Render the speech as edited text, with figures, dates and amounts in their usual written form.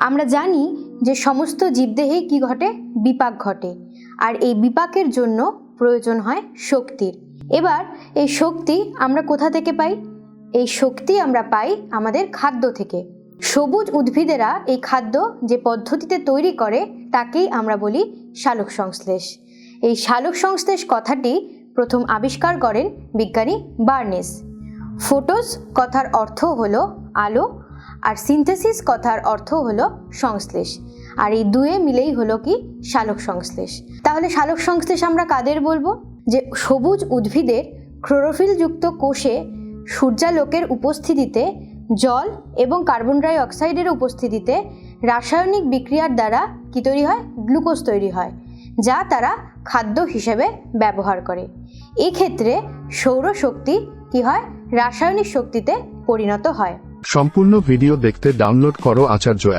আমরা জানি যে সমস্ত জীবদেহে কি ঘটে, বিপাক ঘটে, আর এই বিপাকের জন্য প্রয়োজন হয় শক্তির। এবার এই শক্তি আমরা কোথা থেকে পাই? এই শক্তি আমরা পাই আমাদের খাদ্য থেকে। সবুজ উদ্ভিদেরা এই খাদ্য যে পদ্ধতিতে তৈরি করে তাকেই আমরা বলি সালোক সংশ্লেষ। এই সালোক সংশ্লেষ কথাটি প্রথম আবিষ্কার করেন বিজ্ঞানী বার্নেস। ফোটোস কথার অর্থ হলো আলো, আর সিনথেসিস কথার অর্থ হলো সংশ্লেষ, আর এই দুয়ে মিলেই হলো কি সালোক সংশ্লেষ। তাহলে সালোক সংশ্লেষ আমরা কাদের বলবো? যে সবুজ উদ্ভিদের ক্লোরোফিলযুক্ত কোষে সূর্যালোকের উপস্থিতিতে জল এবং কার্বন ডাই অক্সাইডের উপস্থিতিতে রাসায়নিক বিক্রিয়ার দ্বারা কি তৈরি হয়? গ্লুকোজ তৈরি হয়, যা তারা খাদ্য হিসেবে ব্যবহার করে। এক্ষেত্রে সৌরশক্তি কি হয়? রাসায়নিক শক্তিতে পরিণত হয়। সম্পূর্ণ ভিডিও দেখতে ডাউনলোড করো আচার্য অ্যাপ।